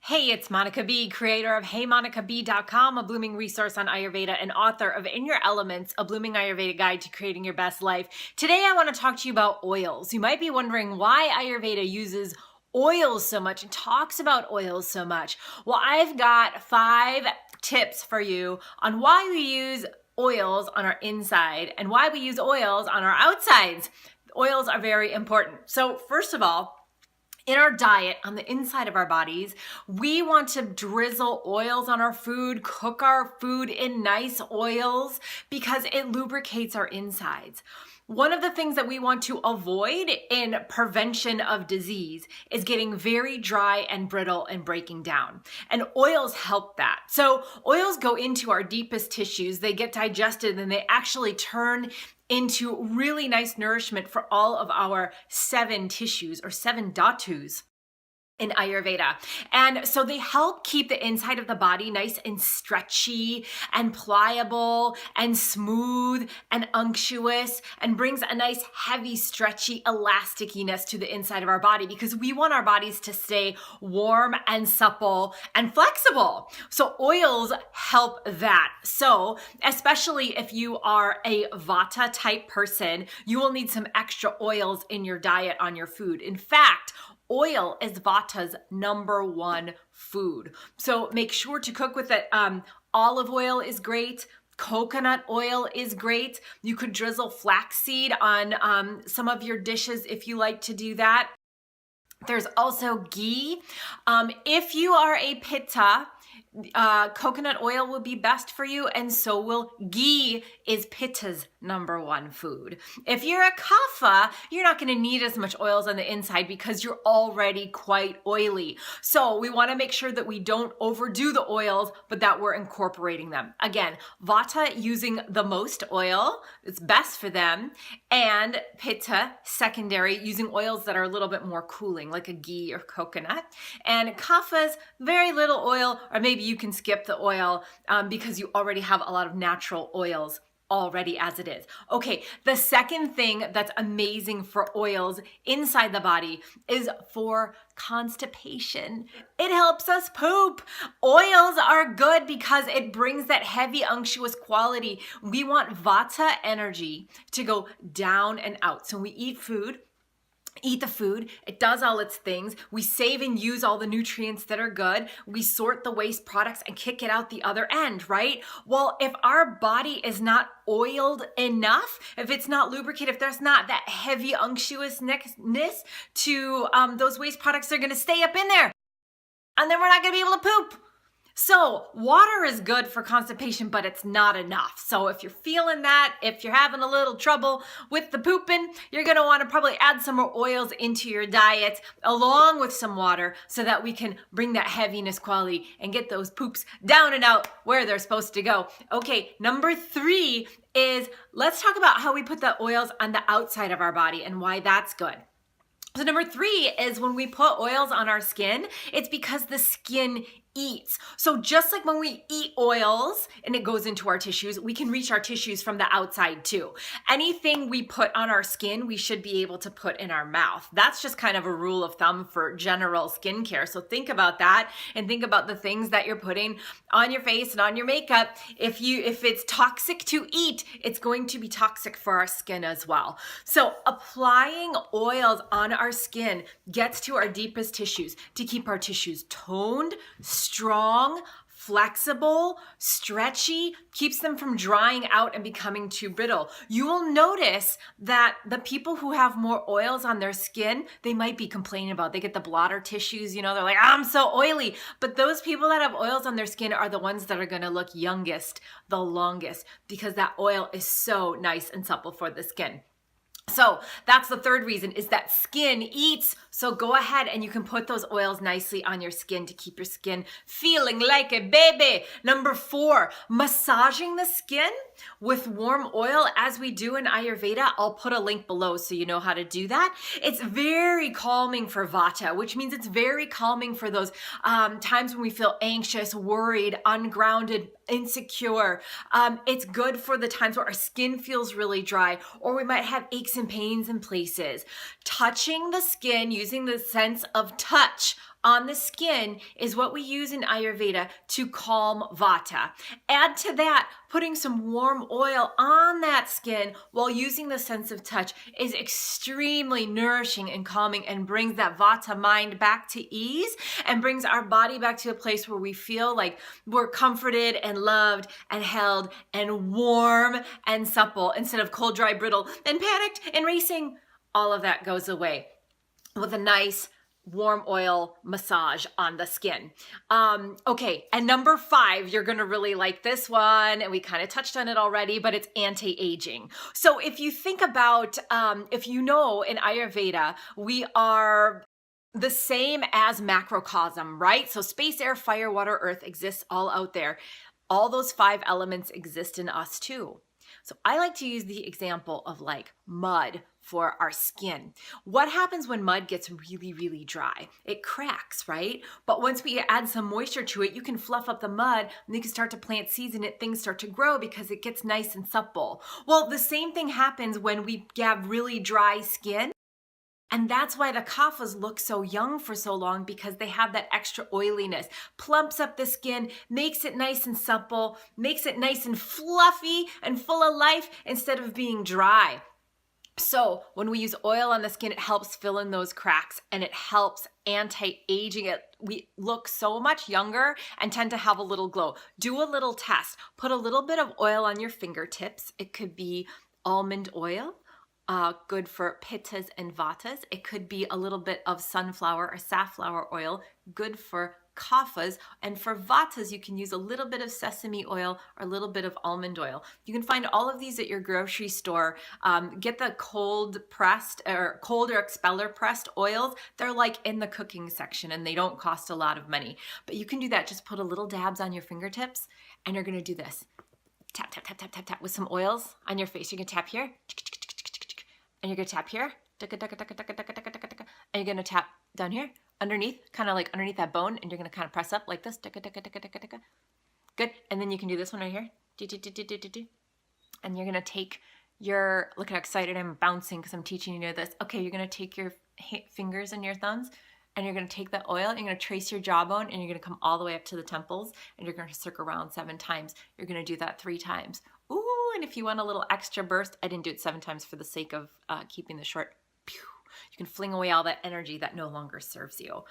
Hey, it's Monica B, creator of HeyMonicaB.com, a blooming resource on Ayurveda, and author of In Your Elements, a blooming Ayurveda guide to creating your best life. Today, I want to talk to you about oils. You might be wondering why Ayurveda uses oils so much and talks about oils so much. Well, I've got 5 tips for you on why we use oils on our inside and why we use oils on our outsides. Oils are very important. So first of all, in our diet, on the inside of our bodies, we want to drizzle oils on our food, cook our food in nice oils because it lubricates our insides. One of the things that we want to avoid in prevention of disease is getting very dry and brittle and breaking down. And oils help that. So oils go into our deepest tissues, they get digested, and they actually turn into really nice nourishment for all of our 7 tissues or 7 dhatus in Ayurveda. And so they help keep the inside of the body nice and stretchy and pliable and smooth and unctuous, and brings a nice heavy, stretchy elasticness to the inside of our body because we want our bodies to stay warm and supple and flexible. So oils help that. So especially if you are a Vata type person, you will need some extra oils in your diet on your food. In fact, oil is Vata's #1 food. So make sure to cook with it. Olive oil is great. Coconut oil is great. You could drizzle flaxseed on some of your dishes if you like to do that. There's also ghee. If you are a Pitta, coconut oil will be best for you, and so will ghee is Pitta's #1 food. If you're a Kapha, you're not going to need as much oils on the inside because you're already quite oily. So we want to make sure that we don't overdo the oils, but that we're incorporating them. Again, Vata using the most oil, it's best for them, and Pitta, secondary, using oils that are a little bit more cooling, like a ghee or coconut. And Kaphas, very little oil, or maybe you can skip the oil because you already have a lot of natural oils already as it is. Okay, the second thing that's amazing for oils inside the body is for constipation. It helps us poop. Oils are good because it brings that heavy, unctuous quality. We want Vata energy to go down and out. So when we eat the food, it does all its things. We save and use all the nutrients that are good. We sort the waste products and kick it out the other end, right? Well, if our body is not oiled enough, if it's not lubricated, if there's not that heavy unctuousness to those waste products, they're going to stay up in there. And then we're not going to be able to poop. So water is good for constipation, but it's not enough. So if you're feeling that, if you're having a little trouble with the pooping, you're going to want to probably add some more oils into your diet along with some water so that we can bring that heaviness quality and get those poops down and out where they're supposed to go. Okay, number 3 is let's talk about how we put the oils on the outside of our body and why that's good. So number 3 is when we put oils on our skin, it's because the skin eats. So just like when we eat oils and it goes into our tissues, we can reach our tissues from the outside too. Anything we put on our skin, we should be able to put in our mouth. That's just kind of a rule of thumb for general skincare. So think about that and think about the things that you're putting on your face and on your makeup. If it's toxic to eat, it's going to be toxic for our skin as well. So applying oils on our skin gets to our deepest tissues to keep our tissues toned, strong, flexible, stretchy, keeps them from drying out and becoming too brittle. You will notice that the people who have more oils on their skin, they might be complaining about, they get the blotter tissues, they're like, I'm so oily. But those people that have oils on their skin are the ones that are gonna look youngest, the longest, because that oil is so nice and supple for the skin. So that's the third reason, is that skin eats. So go ahead and you can put those oils nicely on your skin to keep your skin feeling like a baby. Number 4, massaging the skin with warm oil as we do in Ayurveda. I'll put a link below so you know how to do that. It's very calming for Vata, which means it's very calming for those times when we feel anxious, worried, ungrounded, insecure. It's good for the times where our skin feels really dry, or we might have aches and pains in places. Touching the skin, using the sense of touch on the skin is what we use in Ayurveda to calm vata. Add to that, putting some warm oil on that skin while using the sense of touch is extremely nourishing and calming and brings that vata mind back to ease and brings our body back to a place where we feel like we're comforted and loved and held and warm and supple instead of cold, dry, brittle, and panicked and racing. All of that goes away with a nice warm oil massage on the skin. Okay, and number 5, you're gonna really like this one, and we kind of touched on it already, but it's anti-aging. So if you think about, if you know in Ayurveda, we are the same as macrocosm, right? So space, air, fire, water, earth exists all out there. All those 5 elements exist in us too. So I like to use the example of like mud for our skin. What happens when mud gets really, really dry? It cracks, right? But once we add some moisture to it, you can fluff up the mud and you can start to plant seeds in it, things start to grow because it gets nice and supple. Well, the same thing happens when we have really dry skin. And that's why the kaphas look so young for so long, because they have that extra oiliness. Plumps up the skin, makes it nice and supple, makes it nice and fluffy and full of life instead of being dry. So when we use oil on the skin, it helps fill in those cracks and it helps anti-aging. We look so much younger and tend to have a little glow. Do a little test. Put a little bit of oil on your fingertips. It could be almond oil. Good for pittas and vatas. It could be a little bit of sunflower or safflower oil, good for kaphas. And for vatas, you can use a little bit of sesame oil or a little bit of almond oil. You can find all of these at your grocery store. Get the cold or expeller pressed oils. They're like in the cooking section and they don't cost a lot of money. But you can do that. Just put a little dabs on your fingertips and you're going to do this. Tap, tap, tap, tap, tap, tap with some oils on your face. You're going to tap here. And you're going to tap here, and you're going to tap down here, underneath, kind of like underneath that bone, and you're going to kind of press up like this. Good. And then you can do this one right here. And you're going to take your, look how excited I'm bouncing because I'm teaching you to do this. Okay, you're going to take your fingers and your thumbs, and you're going to take the oil, and you're going to trace your jawbone, and you're going to come all the way up to the temples, and you're going to circle around 7 times. You're going to do that 3 times. Ooh, and if you want a little extra burst, I didn't do it 7 times for the sake of keeping the short. Pew, you can fling away all that energy that no longer serves you.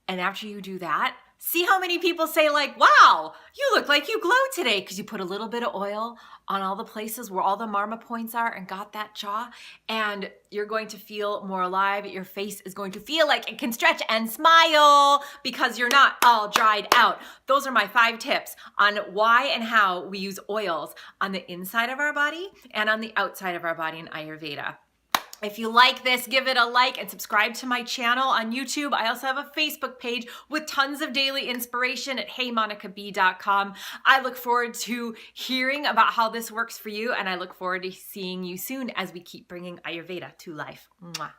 And after you do that, see how many people say like, wow, you look like you glow today, because you put a little bit of oil on all the places where all the marma points are and got that jaw, and you're going to feel more alive. Your face is going to feel like it can stretch and smile because you're not all dried out. Those are my 5 tips on why and how we use oils on the inside of our body and on the outside of our body in Ayurveda. If you like this, give it a like and subscribe to my channel on YouTube. I also have a Facebook page with tons of daily inspiration at heymonicab.com. I look forward to hearing about how this works for you, and I look forward to seeing you soon as we keep bringing Ayurveda to life. Mwah.